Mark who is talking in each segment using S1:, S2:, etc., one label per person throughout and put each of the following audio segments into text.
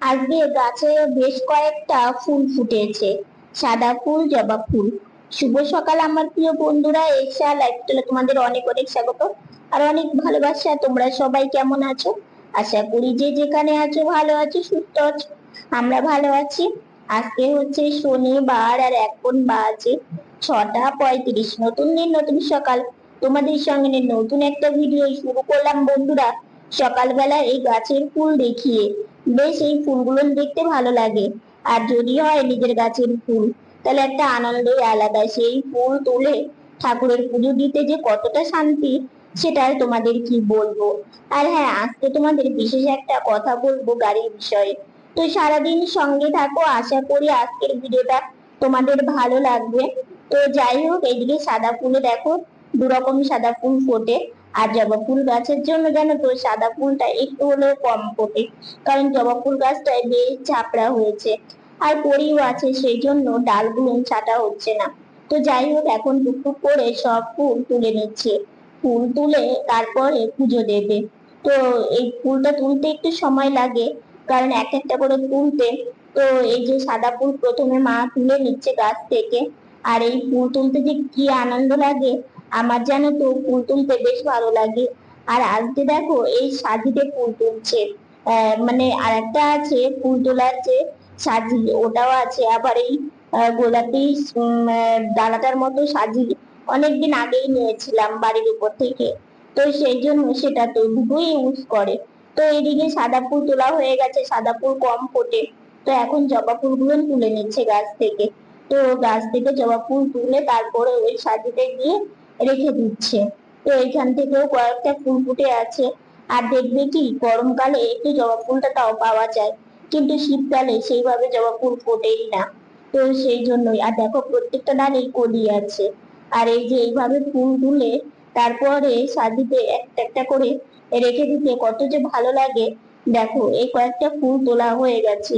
S1: আজকে গাছে বেশ কয়েকটা ফুল ফুটেছে। সাদা ফুল, জবা ফুল। শুভ সকাল আমার প্রিয় বন্ধুরা, এশা লাইফস্টাইলে তোমাদের অনেক অনেক স্বাগত আর অনেক ভালোবাসা। তোমরা সবাই কেমন আছো? আশা করি যে যেখানে আছো ভালো আছো, সুস্থ আছো। আমরা ভালো আছি। আজকে হচ্ছে শনিবার আর এখন বাজে 6টা 35। নতুন দিন, নতুন সকাল। তোমাদের সঙ্গে নতুন একটা ভিডিও শুরু করলাম বন্ধুরা। সকালবেলা এই গাছের ফুল দেখিয়ে। বেশ এই ফুলগুলো দেখতে ভালো লাগে। আর যদি হয় নিজের গাছের ফুল, তাহলে একটা আনন্দই আলাদা। সেই ফুল তুলে ঠাকুরের পুজো দিতে যে কতটা শান্তি, সেটা আর তোমাদের কি বলবো। আর হ্যাঁ, আজকে তোমাদের বিশেষ একটা কথা বলবো গাড়ির বিষয়ে। তো সারাদিন সঙ্গে থাকো, আশা করি আজকের ভিডিওটা তোমাদের ভালো লাগবে। তো যাই হোক, এইদিকে সাদা ফুলে দেখো, দুরকম সাদা ফুল ফোটে। আর জবা ফুল গাছের জন্য জানো তো, সাদা ফুলটা একটু হলেও কম ফোটে, কারণ জবা ফুল গাছটায় বেশ ঝাপড়া হয়েছে। আর কড়িও আছে, সেই জন্য ডালগুলো ছাঁটা হচ্ছে না। তো যাই হোক, এখন টুকটুক করে সব ফুল তুলে নিচ্ছে। ফুল তুলে তারপরে পুজো দেবে। তো এই ফুলটা তুলতে একটু সময় লাগে, কারণ এক একটা করে তুলতে। তো এই যে সাদা ফুল প্রথমে মা তুলে নিচ্ছে গাছ থেকে। আর এই ফুল তুলতে যে কি আনন্দ লাগে, আমার জানো তো ফুল তুলতে বেশ ভালো লাগে। আর আজকে দেখো এই সাজিতে ফুল তুলছে। মানে আর একটা আছে ফুল তোলার যে সাজি, ওটাও আছে। আবার এই গোলাপি ডালাটার মতো সাজি অনেকদিন আগেই নিয়েছিলাম বাড়ির উপর থেকে। তো সেই জন্য সেটা তো দুটোই ইউজ করে। তো এইদিকে সাদা ফুল তোলা হয়ে গেছে, সাদা ফুল কম ফোটে। তো এখন জবা ফুলগুলো তুলে নিচ্ছে গাছ থেকে। তো গাছ থেকে জবা ফুল তুলে তারপরে ওই সাজিতে গিয়ে রেখে দিচ্ছে। তো এখান থেকেও কয়েকটা ফুল ফুটে আছে। আর দেখবে কি, গরমকালে একটু জবা ফুলটা তাও পাওয়া যায়, কিন্তু শীতকালে সেইভাবে জবা ফুল ফোটেই না। তো সেই জন্যই। আর দেখো প্রত্যেকটা ডালে কলি আছে। আর এই যে এইভাবে ফুল তুলে তারপরে সাজিতে একটা একটা করে রেখে দিতে কত যে ভালো লাগে। দেখো এই কয়েকটা ফুল তোলা হয়ে গেছে।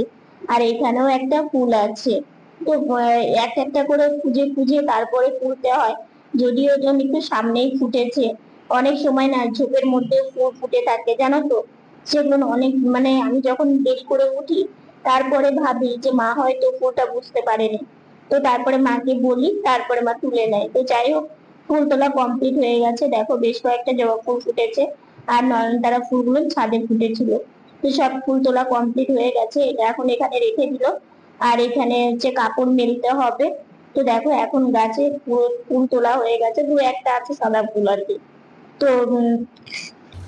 S1: আর এখানেও একটা ফুল আছে। তো এক একটা করে খুঁজে খুঁজে তারপরে তুলতে হয়। যদিও ওজন একটু সামনেই ফুটেছে। অনেক সময় না ঝোপের মধ্যে ফুল ফুটে থাকে জানো তো। সেগুলো অনেক, মানে আমি যখন দেরি করে উঠি, তারপরে ভাবি যে মা হয়তো ফুলটা বুঝতে পারেনি। তো তারপরে মাকে বলি, তারপরে মা তুলে নেয়। তো যাই হোক, ফুল তোলা কমপ্লিট হয়ে গেছে। দেখো বেশ কয়েকটা জবা ফুল ফুটেছে। আর নয়নতারা ফুলগুলো ছাদে ফুটেছিল। তো সব ফুল তোলা কমপ্লিট হয়ে গেছে, এটা এখন এখানে রেখে দিল। আর এখানে হচ্ছে কাপড় মেলতে হবে। তো দেখো এখন গাছে পুরো ফুল তোলা হয়ে গেছে, দু একটা আছে সাদা ফুল আর কি। তো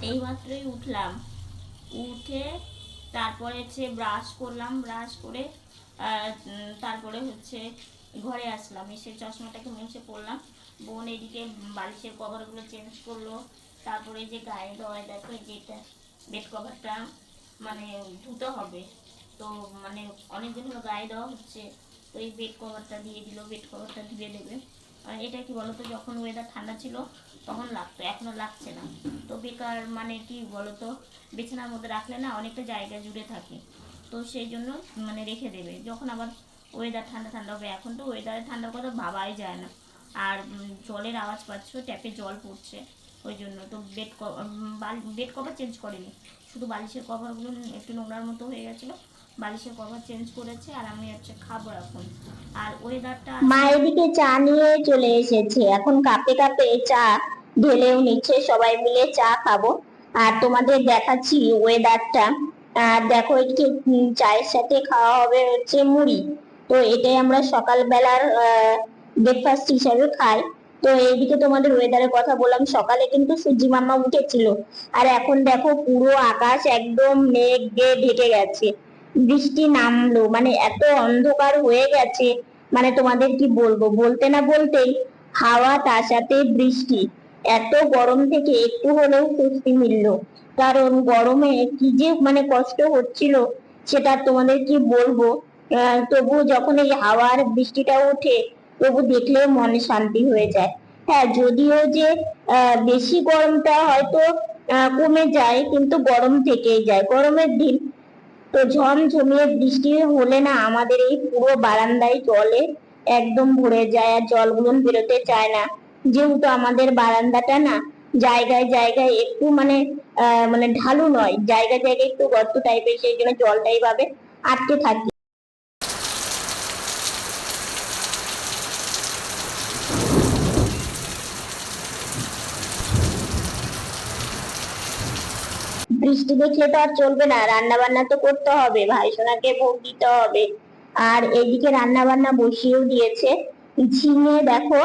S1: এই মাত্রই উঠলাম। উঠে তারপরে হচ্ছে ব্রাশ করলাম, ব্রাশ করে তারপরে হচ্ছে ঘরে আসলাম। এসে চশমাটাকে মুছে পড়লাম। বোন এদিকে বালিশের কভারগুলো চেঞ্জ করলো। তারপরে যে গায়ে দেওয়া, দেখো এই যে এটা বেড কভারটা মানে ধুতে হবে। তো মানে অনেকদিন হলো গায়ে দেওয়া হচ্ছে। তো এই বেড কভারটা দিয়ে দিল, বেড কভারটা ধুয়ে দেবে। এটা কি বলতো, যখন ওয়েদার ঠান্ডা ছিল তখন লাগতো, এখনো লাগছে না। তো বেকার মানে কি বলতো, বিছানার মধ্যে রাখলে না অনেকটা জায়গা জুড়ে থাকে। তো সেই জন্য মানে রেখে দেবে, যখন আবার ওয়েদার ঠান্ডা ঠান্ডা হবে। এখন তো ওয়েদারে ঠান্ডার কথা ভাবাই যায় না। আর জলের আওয়াজ পাচ্ছ, ট্যাপে জল পড়ছে। ওই জন্য তো বেড কভার চেঞ্জ করেনি, শুধু বালিশের কভারগুলো একটু নোংরার মতো হয়ে গেছিলো। বালিশের কভার চেঞ্জ করেছে। আর আমি হচ্ছে খাবো এখন। আর ওয়েদারটা মা এদিকে চা নিয়ে চলে এসেছে, এখন কাপে কাপে চা ঢেলেও নিচ্ছে, সবাই মিলে চা খাবো। আর তোমাদের দেখাচ্ছি ওয়েদারটা। আর দেখো একটু চায়ের সাথে খাওয়া হবে হচ্ছে মুড়ি। তো এটাই আমরা সকাল বেলার ব্রেকফাস্ট হিসাবে খাই। তো এইদিকে তোমাদের ওয়েদারের কথা বললাম, সকালে কিন্তু সূর্যি মামা উঠেছিল। আর এখন দেখো পুরো আকাশ একদম মেঘ দিয়ে ঢেকে গেছে। বৃষ্টি নামলো, মানে এত অন্ধকার হয়ে গেছে। মানে তোমাদের কি বলবো, বলতে না বলতেই হাওয়া তার সাথে বৃষ্টি। এত গরম থেকে একটু হলেও স্বস্তি মিললো। কারণ গরমে কি যে মানে কষ্ট হচ্ছিল, সেটা তোমাদের কি বলবো। তবু যখন এই হাওয়ার বৃষ্টিটা ওঠে, তবু দেখলেও মনে শান্তি হয়ে যায়। হ্যাঁ, যদিও যে বেশি গরমটা হয়তো কমে যায়, কিন্তু গরম থেকেই যায় গরমের দিন। তো ঝমঝমিয়ে বৃষ্টি হলে না আমাদের এই পুরো বারান্দায় জলে একদম ভরে যায়, আর জলগুলো বেরোতে চায় না। যেহেতু আমাদের বারান্দাটা না জায়গায় জায়গায় একটু মানে মানে ঢালু নয়, জায়গায় জায়গায় একটু গর্ত টাইপের, সেই জন্য জলটা এইভাবে আটকে থাকি। বৃষ্টি দেখলে তো আর চলবে না, রান্না বান্না তো করতে হবে, ভাই সোনাকে ভোগ দিতে হবে। আর এইদিকে রান্না বান্না বসিয়েও দিয়েছে। ঝিঙে দেখো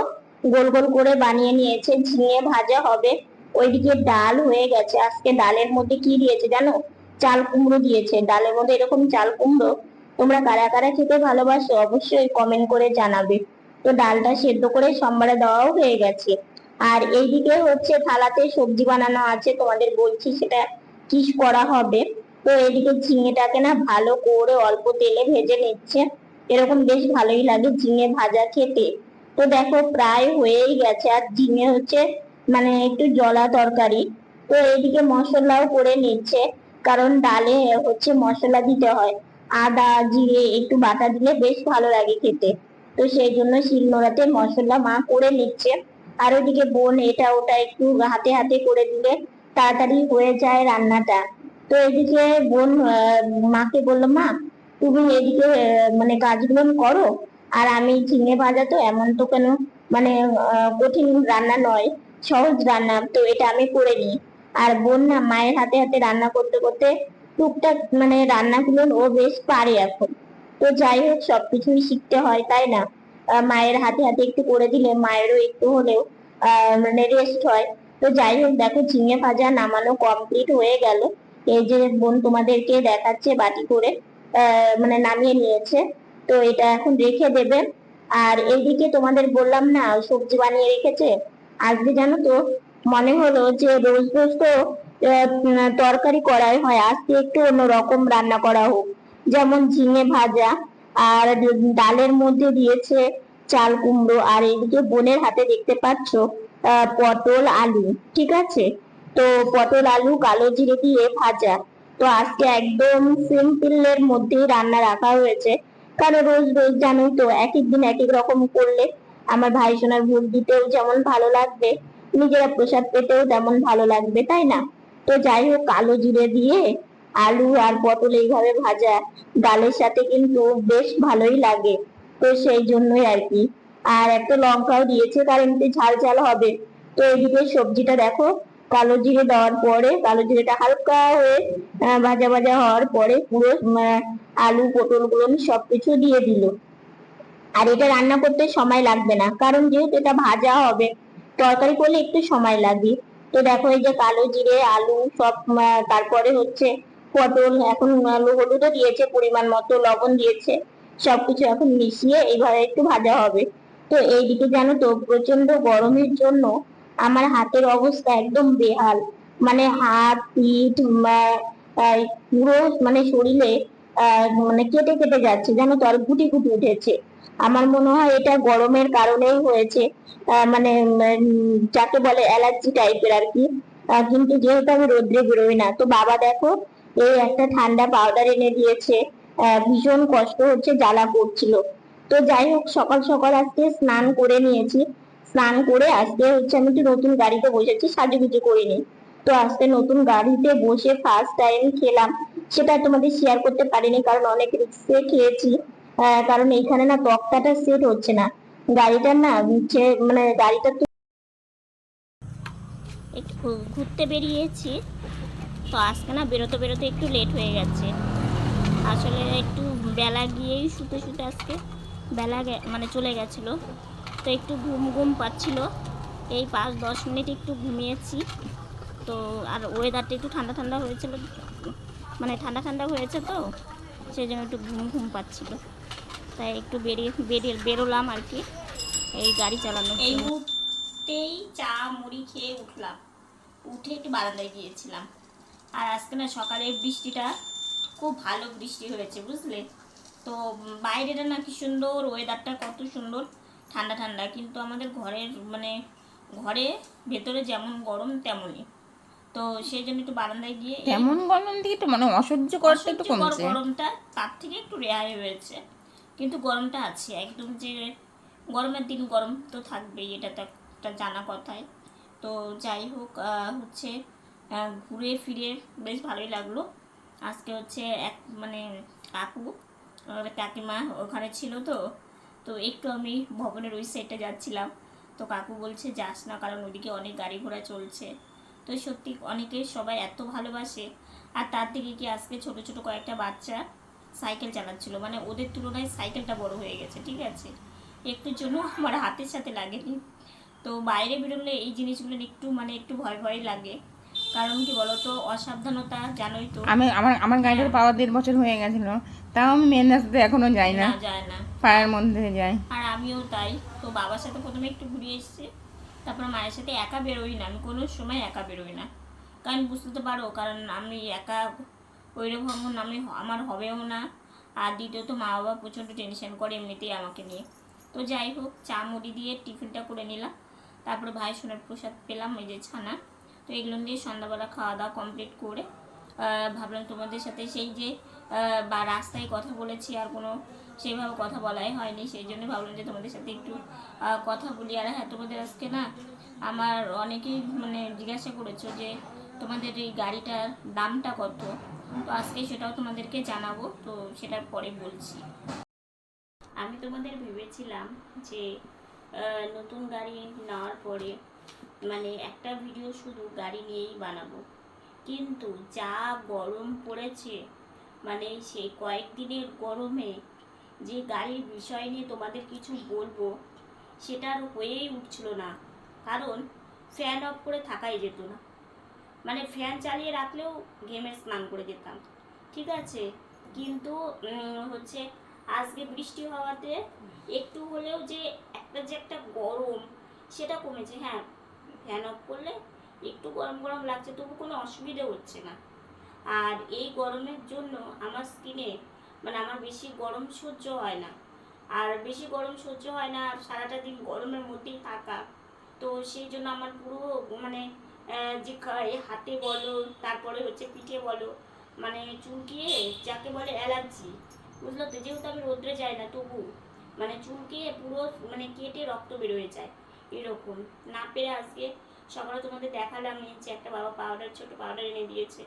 S1: গোল গোল করে বানিয়ে নিয়েছে, ঝিঙে ভাজা হবে। ওইদিকে ডাল হয়ে গেছে। আজকে ডালের মধ্যে কি দিয়েছে জানো? চাল কুমড়ো দিয়েছে ডালের মধ্যে। এরকম চাল কুমড়ো তোমরা কারা কারা খেতে ভালোবাসো অবশ্যই কমেন্ট করে জানাবে। তো ডালটা সেদ্ধ করে সোমবারে দেওয়াও হয়ে গেছে। আর এইদিকে হচ্ছে থালাতে সবজি বানানো আছে, তোমাদের বলছি সেটা কি করা হবে। তো এদিকে ঝিঙেটাকে না ভালো করে অল্প তেলে ভেজে নিচ্ছে। এরকম বেশ ভালোই লাগে ঝিঙে ভাজা খেতে। তো দেখো প্রায় হয়েই গেছে। আর ঝিঙে হচ্ছে মানে একটু জলা তরকারি। তো এইদিকে মশলাও করে নিচ্ছে, কারণ ডালে হচ্ছে মশলা দিতে হয়। আদা জিরে একটু বাটা দিলে বেশ ভালো লাগে খেতে। তো সেই জন্য শিলনোড়াতে মশলা মা করে নিচ্ছে। আর ওইদিকে বোন এটা ওটা একটু হাতে হাতে করে দিলে তাড়াতাড়ি হয়ে যায় রান্নাটা। তো এদিকে বোন মাকে বললো, মা তুমি এদিকে মানে কাজগুলো করো, আর আমি ঝিঙে ভাজা তো এমন তো কেন মানে কঠিন রান্না নয়, সহজ রান্না, তো এটা আমি করে নিই। আর বোন না মায়ের হাতে হাতে রান্না করতে করতে টুকটাক মানে রান্নাগুলো ও বেশ পারে এখন। তো যাই হোক সবকিছুই শিখতে হয় তাই না? মায়ের হাতে হাতে একটু করে দিলে মায়েরও একটু হলেও মানে রেস্ট হয়। তো যাই হোক দেখো ঝিঙে ভাজা নামানো কমপ্লিট হয়ে গেল। এই যে বোন তোমাদেরকে দেখাচ্ছে বাটি করে মানে নামিয়ে নিয়েছে। তো এটা এখন রেখে দেবে। আর এইদিকে তোমাদের বললাম না সবজি বানিয়ে রেখেছে। আজকে জানো তো মনে হলো যে রোজ রোজ তো তরকারি করাই হয়, আজকে একটু অন্যরকম রান্না করা হোক। যেমন ঝিঙে ভাজা, আর ডালের মধ্যে দিয়েছে চাল কুমড়ো, আর এইদিকে বোনের হাতে দেখতে পাচ্ছ পটল আলু। ঠিক আছে, তো পটল আলু কালো জিরে দিয়ে ভাজা। তো আজকে একদম সিম্পল এর মধ্যেই রান্না রাখা হয়েছে, কারণ রোজ রোজ জানো তো এক এক দিন এক এক রকম করলে আমার ভাই সোনার ভোগ দিতেও যেমন ভালো লাগবে, নিজেরা প্রসাদ পেতেও তেমন ভালো লাগবে তাই না? তো যাই হোক কালো জিরে দিয়ে আলু আর পটল এইভাবে ভাজা ডালের সাথে কিন্তু বেশ ভালোই লাগে। তো সেই জন্যই আর কি। আর একটা লঙ্কাও দিয়েছে কারণ এমনি ঝাল ঝাল হবে। তো এদিকে সবজিটা দেখো কালো জিরে দেওয়ার পরে কালো জিরেটা হালকা হয়ে ভাজা ভাজা হওয়ার পরে পুরো আলু পটল গুলো সবকিছু দিয়ে দিল। আর এটা রান্না করতে সময় লাগবে না, কারণ যেহেতু এটা ভাজা হবে, তরকারি করলে একটু সময় লাগে। তো দেখো এই যে কালো জিরে আলু সব তারপরে হচ্ছে পটল, এখন হলুদও দিয়েছে পরিমাণ মতো, লবণ দিয়েছে, সবকিছু এখন মিশিয়ে এইভাবে একটু ভাজা হবে। তো এইদিকে জানো তো প্রচন্ড গরমের জন্য আমার হাতের অবস্থা একদম বেহাল। মানে হাত পিঠ পুরো মানে শরীরে মানে কেটে কেটে যাচ্ছে জানো তো, আর গুটি গুটি উঠেছে। আমার মনে হয় এটা গরমের কারণেই হয়েছে, মানে যাকে বলে অ্যালার্জি টাইপের আর কি। কিন্তু যেহেতু আমি রোদ্রে বেরোই না, তো বাবা দেখো এই একটা ঠান্ডা পাউডার এনে দিয়েছে। ভীষণ কষ্ট হচ্ছে, জ্বালা করছিল। তো যাই হোক সকাল সকাল আজকে স্নান করে নিয়েছি। স্নান করে আজকে হচ্ছে আমি একটু নতুন গাড়িতে বসেছি, সাজুগুজু করিনি। তো আজকে নতুন গাড়িতে বসে ফার্স্ট টাইম খেলাম। সেটা তোমাদের শেয়ার করতে পারিনি কারণ অনেক রিস্কে খেয়েছি। কারণ এইখানে না তক্তাটা সেট হচ্ছে না গাড়িটার, না মানে গাড়িটা তো একটু ঘুরতে বেরিয়েছি। তো আজকে না বেরোতে বেরোতে একটু লেট হয়ে গেছে। আসলে একটু বেলা গিয়েই শুতে শুতে আজকে বেলা মানে চলে গেছিলো। তো একটু ঘুম ঘুম পাচ্ছিল, এই 5-10 মিনিট একটু ঘুমিয়েছি। তো আর ওয়েদারটা একটু ঠান্ডা ঠান্ডা হয়েছিল, মানে ঠান্ডা ঠান্ডা হয়েছে, তো সেই জন্য একটু ঘুম ঘুম পাচ্ছিল। তাই একটু বেরোলাম আর কি এই গাড়ি চালানো। এই মুহূর্তেই চা মুড়ি খেয়ে উঠলাম, উঠে একটু বারান্দায় গিয়েছিলাম। আর আজকে না সকালে বৃষ্টিটা খুব ভালো বৃষ্টি হয়েছে বুঝলে। তো বাইরেটা না কি সুন্দর ওয়েদারটা, কত সুন্দর ঠান্ডা ঠান্ডা, কিন্তু আমাদের ঘরের মানে ঘরে ভেতরে যেমন গরম তেমনই। তো সেই জন্য একটু বারান্দায় গিয়ে
S2: তেমন গরম দিয়ে তো মানে অসহ্য করতে একটু কমছে,
S1: গরমটা তার থেকে একটু রেহাই হয়েছে, কিন্তু গরমটা আছে একদম। যে গরমের দিন গরম তো থাকবেই, এটা তো একটা জানা কথাই। তো যাই হোক হচ্ছে ঘুরে ফিরে বেশ ভালোই লাগলো। আজকে হচ্ছে এক মানে
S3: কাকু আর কাকিমা ওখানে ছিল। তো তো একটু আমি ভবনের ওই সাইডটা যাচ্ছিলাম, তো কাকু বলছে যাস না, কারণ ওইদিকে অনেক গাড়ি ঘোড়া চলছে। তো সত্যি অনেকে সবাই এত ভালোবাসে। আর তার থেকে কি আজকে ছোট ছোট কয়েকটা বাচ্চা সাইকেল চালাচ্ছিল, মানে ওদের তুলনায় সাইকেলটা বড় হয়ে গেছে, ঠিক আছে, একটুর জন্য আমার হাতের সাথে লাগেনি। তো বাইরে বেরোলে এই জিনিসগুলো একটু মানে একটু ভয় ভয় লাগে, কারণ কি বলতো, অসাবধানতা জানোই তো।
S2: আমি আমার আমার গাড়িটা
S3: হ্যাঁ।
S2: পাওয়া 1.5 বছর হয়ে গেছিল, তাও আমি মেন রাস্তাতে এখনো যাই না,
S3: না যায় না।
S2: পাড়ার মধ্যে যাই।
S3: আর আমিও তাই। তো বাবার সাথে প্রথমে একটু ঘুরে এসেছি, তারপর মায়ের সাথে একা বেরোই না, আমি কোনো সময় একা বেরোই না, কারণ বুঝতে তো পারো, কারণ আমি একা ওইরকম আমি আমার হবেও না। আর দ্বিতীয়ত মা বাবা প্রচণ্ড টেনশন করে এমনিতেই আমাকে নিয়ে। তো যাই হোক, চা মুড়ি দিয়ে টিফিনটা করে নিলাম, তারপরে ভাই সোনার প্রসাদ পেলাম, এই যে ছানা। তো এগুলো দিয়ে সন্ধ্যাবেলা খাওয়া দাওয়া কমপ্লিট করে ভাবলাম তোমাদের সাথে সেই যে বা রাস্তায় কথা বলেছি, আর কোনো সেইভাবে কথা বলাই হয়নি, সেই জন্য ভাবলাম যে তোমাদের সাথে একটু কথা বলি। আর হ্যাঁ, তোমাদের আজকে না আমার অনেকেই মানে জিজ্ঞাসা করেছো যে তোমাদের এই গাড়িটার দামটা কত। তো আজকে সেটাও তোমাদেরকে জানাবো, তো সেটার পরে বলছি। আমি তোমাদের ভেবেছিলাম যে নতুন গাড়ি নেওয়ার পরে মানে একটা ভিডিও শুধু গাড়ি নিয়েই বানাবো, কিন্তু যা গরম পড়েছে, মানে সেই কয়েকদিনের গরমে যে গাড়ির বিষয় নিয়ে তোমাদের কিছু বলবো সেটা আর হয়েই উঠছিল না, কারণ ফ্যান অফ করে থাকাই যেত না, মানে ফ্যান চালিয়ে রাখলেও ঘেমে স্নান করে যেতাম, ঠিক আছে। কিন্তু হচ্ছে আজকে বৃষ্টি হওয়াতে একটু হলেও যে একটা গরম সেটা কমেছে। হ্যাঁ, ফ্যান অফ করলে একটু গরম গরম লাগছে, তবু কোনো অসুবিধা হচ্ছে না। আর এই গরমের জন্য আমার স্কিনে মানে আমার বেশি গরম সহ্য হয় না, আর বেশি গরম সহ্য হয় না, আর সারাটা দিন গরমের মধ্যেই থাকা। তো সেই জন্য আমার পুরো মানে যে হাতে বলো, তারপরে হচ্ছে পিঠে বলো, মানে চুলকিয়ে যাকে বলে অ্যালার্জি, বুঝলো তো। যেহেতু আমি রোদ্রে যাই না, তবু মানে চুলকিয়ে পুরো মানে কেটে রক্ত বেরোয় যায় এরকম। না পেরে আজকে সকালে তোমাদের দেখালাম যে একটা বাবা পাউডার, ছোট পাউডার এনে দিয়েছে,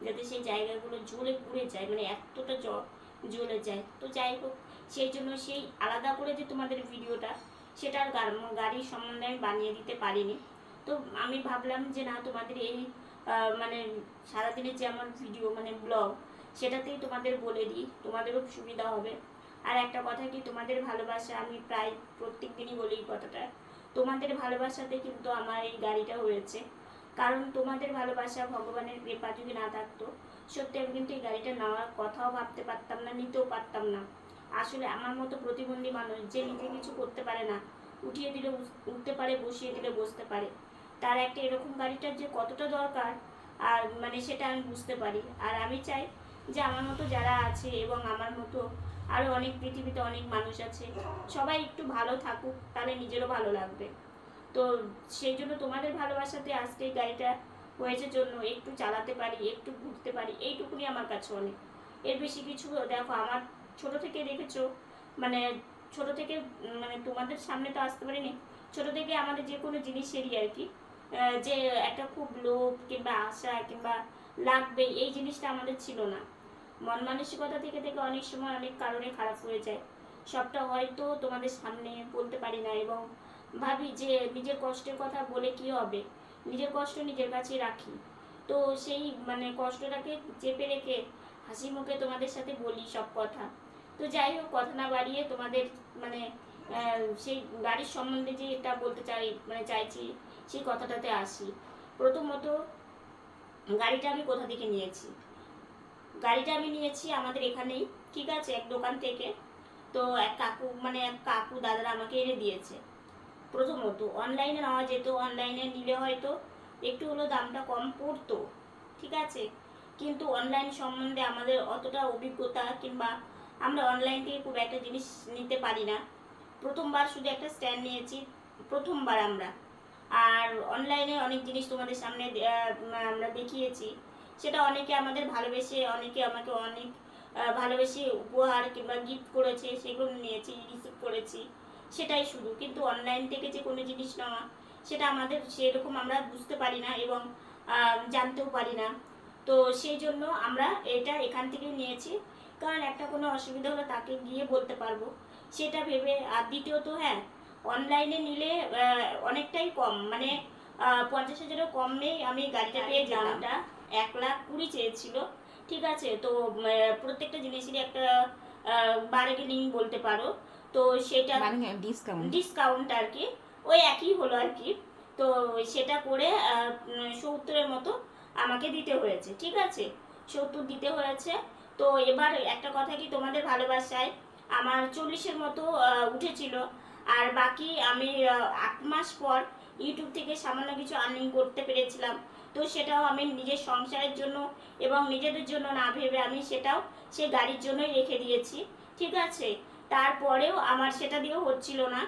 S3: যাতে সেই জায়গাগুলো জ্বলে পুড়ে যায়, মানে এতটা জ্বলে যায়। তো যাই হোক, সেই জন্য সেই আলাদা করে যে তোমাদের ভিডিওটা সেটা আর গাড়ির সম্বন্ধে আমি বানিয়ে দিতে পারিনি। তো আমি ভাবলাম যে না, তোমাদের এই মানে সারাদিনের যে আমার ভিডিও মানে ব্লগ, সেটাতেই তোমাদের বলে দিই, তোমাদেরও সুবিধা হবে। আর একটা কথা কি, তোমাদের ভালোবাসা, আমি প্রায় প্রত্যেক দিনই বলি এই কথাটা, তোমাদের ভালোবাসাতে কিন্তু আমার এই গাড়িটা হয়েছে। কারণ তোমাদের ভালোবাসা, ভগবানের কৃপা যদি না থাকতো, সত্যি আমি কিন্তু এই গাড়িটা নেওয়ার কথাও ভাবতে পারতাম না, নিতেও পারতাম না। আসলে আমার মতো প্রতিবন্ধী মানুষ যে নিজে কিছু করতে পারে না, উঠিয়ে দিলে উঠতে পারে, বসিয়ে দিলে বসতে পারে, তার একটা এরকম গাড়িটার যে কতটা দরকার, আর মানে সেটা আমি বুঝতে পারি। আর আমি চাই যে আমার মতো যারা আছে এবং আমার মতো আরও অনেক পৃথিবীতে অনেক মানুষ আছে, সবাই একটু ভালো থাকুক, তাহলে নিজেরও ভালো লাগবে। তো সেই জন্য তোমাদের ভালোবাসাতে আজকে এই গাড়িটা হয়েছে জন্য একটু চালাতে পারি, একটু ঘুরতে পারি, এইটুকুনি আমার কাছে অনেক। এর বেশি কিছু দেখো, আমার ছোট থেকে দেখেছো, মানে ছোট থেকে মানে তোমাদের সামনে তো আসতে পারিনি, ছোট থেকে আমাদের যে কোনো জিনিসেরই আর কি যে একটা খুব লোভ কিংবা আশা কিংবা লাগবে, এই জিনিসটা আমাদের ছিল না। মন মানসিকতা থেকে থেকে অনেক সময় অনেক কারণে খারাপ হয়ে যায়, সবটা হয়তো তোমাদের সামনে বলতে পারি না, এবং ভাবি যে নিজের কষ্টের কথা বলে কি হবে, নিজের কষ্ট নিজের কাছে রাখি। তো সেই মানে কষ্টটাকে চেপে রেখে হাসি মুখে তোমাদের সাথে বলি সব কথা। তো যাই হোক, কথা না বাড়িয়ে তোমাদের মানে সেই গাড়ির সম্বন্ধে যে এটা বলতে চাই মানে চাইছি, সেই কথাটাতে আসি। প্রথমত, গাড়িটা আমি কোথা থেকে নিয়েছি? গাড়িটা আমি নিয়েছি আমাদের এখানেই, ঠিক আছে, এক দোকান থেকে। তো এক কাকু দাদারা আমাকে এনে দিয়েছে। প্রথমত অনলাইনে নেওয়া যেত, অনলাইনে নিলে হয়তো একটু হলেও দামটা কম পড়তো, ঠিক আছে, কিন্তু অনলাইন সম্বন্ধে আমাদের অতটা অভিজ্ঞতা কিংবা আমরা অনলাইন থেকে খুব একটা জিনিস নিতে পারি না। প্রথমবার শুধু একটা স্ট্যান্ড নিয়েছি, প্রথমবার আমরা। আর অনলাইনে অনেক জিনিস তোমাদের সামনে আমরা দেখিয়েছি, সেটা অনেকে আমাদের ভালোবেসে, অনেকে আমাকে অনেক ভালোবেসে উপহার কিংবা গিফট করেছে, সেগুলো নিয়েছি, রিসিভ করেছি, সেটাই শুধু। কিন্তু অনলাইন থেকে যে কোনো জিনিস নেওয়া, সেটা আমাদের সেরকম আমরা বুঝতে পারি না এবং জানতেও পারি না। তো সেই জন্য আমরা এটা এখান থেকেই নিয়েছি। কারণ একটা কোনো অসুবিধা হলে তাকে গিয়ে বলতে পারবো, সেটা ভেবে। আর দ্বিতীয়ত হ্যাঁ, অনলাইনে নিলে অনেকটাই কম, মানে 50,000-এরও কমেই আমি গাড়িটা পেয়ে দামটা 1,20,000 চেয়েছিল, ঠিক আছে। তো প্রত্যেকটা জিনিসেরই একটা বার্গেনিং বলতে পারো, তো সেটা
S2: ডিসকাউন্ট
S3: ডিসকাউন্ট আর কি, ওই একই হলো আর কি। তো সেটা করে 70-এর মতো আমাকে দিতে হয়েছে, ঠিক আছে, 70 দিতে হয়েছে। তো এবার একটা কথা কি, তোমাদের ভালোবাসায় আমার 40-এর মতো উঠেছিল, আর বাকি আমি 8 মাস পর ইউটিউব থেকে সামান্য কিছু আর্নিং করতে পেরেছিলাম। তো সেটাও আমি নিজের সংসারের জন্য এবং নিজেদের জন্য না ভেবে আমি সেটাও সেই গাড়ির জন্যই রেখে দিয়েছি, ঠিক আছে। তারপরেও আমার সেটা দিয়েও হচ্ছিল না।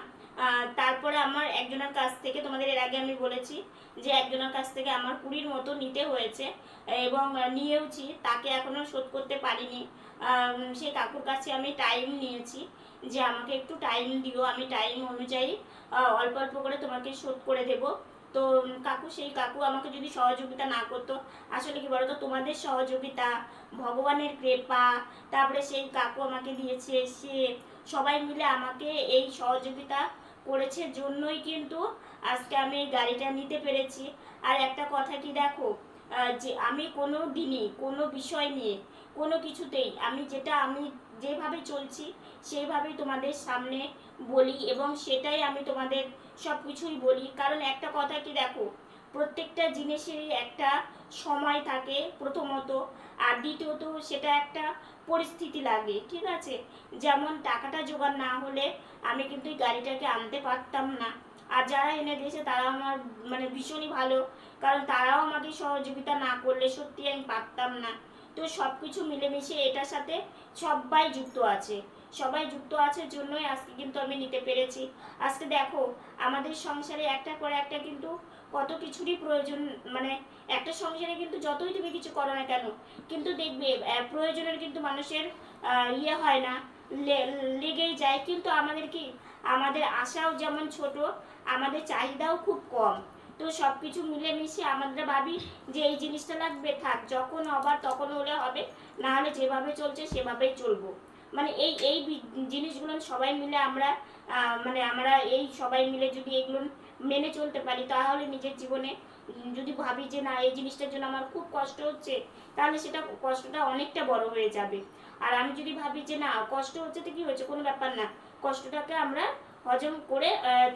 S3: তারপরে আমার একজনের কাছ থেকে, তোমাদের এর আগে আমি বলেছি যে একজনের কাছ থেকে আমার 20-র মতো নিতে হয়েছে এবং নিয়েওছি, তাকে এখনো শোধ করতে পারিনি। সেই কাকুর কাছে আমি টাইম নিয়েছি যে আমাকে একটু টাইম দিও, আমি টাইম অনুযায়ী অল্প অল্প করে তোমাকে শোধ করে দেব। তো সেই কাকু আমাকে যদি সহযোগিতা না করতো, আসলে কি বলতো, তোমাদের সহযোগিতা, ভগবানের কৃপা, তারপরে সেই কাকু আমাকে দিয়েছে, সে সবাই মিলে আমাকে এই সহযোগিতা করেছে জন্যই কিন্তু আজকে আমি এই গাড়িটা নিতে পেরেছি। আর একটা কথা কি দেখো, যে আমি কোনো দিনই কোনো বিষয় নিয়ে কোনো কিছুতেই আমি যেভাবে চলছি সেইভাবেই তোমাদের সামনে বলি, এবং সেটাই আমি তোমাদের সব কিছুই বলি। কারণ একটা কথা কি দেখো, প্রত্যেকটা জিনিসেরই একটা সময় থাকে প্রথমত, আর দ্বিতীয়ত সেটা একটা পরিস্থিতি লাগে, ঠিক আছে। যেমন টাকাটা জোগাড় না হলে আমি কিন্তু এই গাড়িটাকে আনতে পারতাম না। আর যারা এনে দিয়েছে তারা আমার মানে ভীষণই ভালো, কারণ তারাও আমাকে সহযোগিতা না করলে সত্যি আমি পারতাম না। তো সব কিছু মিলেমিশে এটার সাথে সবাই যুক্ত আছে, সবাই যুক্ত আছে জন্যই আজকে কিন্তু আমি নিতে পেরেছি। আজকে দেখো আমাদের সংসারে একটার পর একটা কিন্তু কত কিছুরই প্রয়োজন, মানে একটা সংসারে কিন্তু যতই তুমি কিছু করো না কেন, কিন্তু দেখবে প্রয়োজনের কিন্তু মানুষের ইয়ে হয় না, লেগেই যায়। কিন্তু আমাদের আশাও যেমন ছোট, আমাদের চাহিদাও খুব কম। তো সব কিছু মিলেমিশে আমরা ভাবি যে এই জিনিসটা লাগবে, থাক, যখন হবার তখন হলে হবে, না হলে যেভাবে চলছে সেভাবেই চলবো। মানে এই জিনিসগুলো সবাই মিলে আমরা এই সবাই মিলে যদি এগুলো মেনে চলতে পারি, তাহলে নিজের জীবনে যদি ভাবি যে না এই জিনিসটার জন্য আমার খুব কষ্ট হচ্ছে, তাহলে সেটা কষ্টটা অনেকটা বড় হয়ে যাবে। আর আমি যদি ভাবি যে না কষ্ট হচ্ছে তো কি হয়েছে, কোনো ব্যাপার না, কষ্টটাকে আমরা হজম করে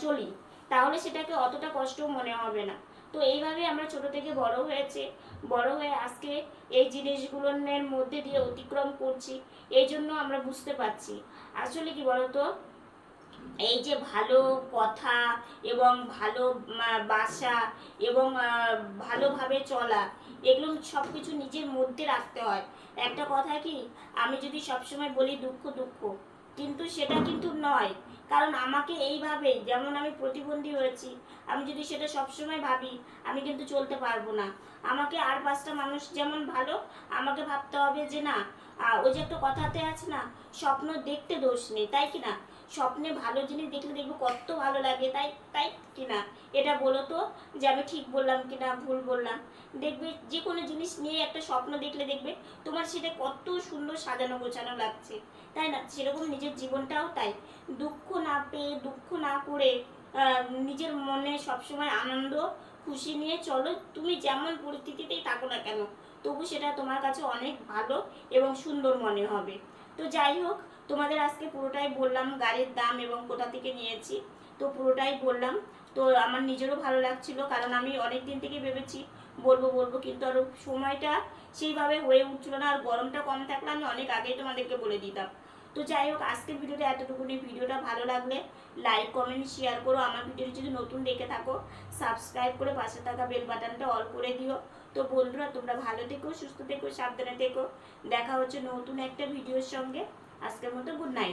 S3: চলি, তাহলে সেটাকে অতটা কষ্টও মনে হবে না। তো এইভাবে আমরা ছোট থেকে বড় হয়ে আজকে এই জিনিসগুলোর মধ্যে দিয়ে অতিক্রম করছি। এই জন্য আমরা বুঝতে পারছি আসলে কি বলতো, এই যে ভালো কথা এবং ভালো বাসা এবং ভালোভাবে চলা, এগুলো সব কিছু নিজের মধ্যে রাখতে হয়। একটা কথা কি, আমি যদি সবসময় বলি দুঃখ দুঃখ, কিন্তু সেটা কিন্তু নয়। কারণ আমাকে এইভাবে, যেমন আমি প্রতিবন্ধী হয়েছি, আমি যদি সেটা সবসময় ভাবি, আমি কিন্তু চলতে পারবো না। আমাকে আর 5টা মানুষ যেমন ভালো, আমাকে ভাবতে হবে যে না, ওই যে একটা কথাতে আছে না, স্বপ্ন দেখতে দোষ নেই, তাই কি না? স্বপ্নে ভালো জিনিস দেখলে দেখবে কত ভালো লাগে, তাই তাই কি না? এটা বলো তো যে আমি ঠিক বললাম কি না ভুল বললাম। দেখবে যে কোনো জিনিস নিয়ে একটা স্বপ্ন দেখলে দেখবে তোমার সেটা কত সুন্দর সাজানো গোছানো লাগছে, তাই না? সেরকম নিজের জীবনটাও তাই, দুঃখ না পেয়ে, দুঃখ না করে নিজের মনে সবসময় আনন্দ খুশি নিয়ে চলো। তুমি যেমন পরিস্থিতিতেই থাকো না কেন, তবু সেটা তোমার কাছে অনেক ভালো এবং সুন্দর মনে হবে। তো যাই হোক, তোমাদের আজকে পুরোটাই বললাম গাড়ির দাম এবং কোথা থেকে নিয়েছি, তো পুরোটাই বললাম। তো আমার নিজেরও ভালো লাগছিল, কারণ আমি অনেক দিন থেকে ভেবেছি বলবো কিন্তু আরও সময়টা সেইভাবে হয়ে উঠছিল না, আর গরমটা কম থাকলে আমি অনেক আগেই তোমাদেরকে বলে দিতাম। তো যাই হোক, আজকের ভিডিওটা এতটুকুনি। ভিডিওটা ভালো লাগলে লাইক কমেন্ট শেয়ার করো। আমার ভিডিওটি যদি নতুন দেখে থাকো, সাবস্ক্রাইব করে পাশে থাকা বেল বাটনটা অল করে দিও। তো বন্ধুরা, তোমরা ভালো থেকো, সুস্থ থেকো, সাবধানে থেকো। দেখা হচ্ছে নতুন একটা ভিডিওর সঙ্গে। আজকের মতো গুড নাইট।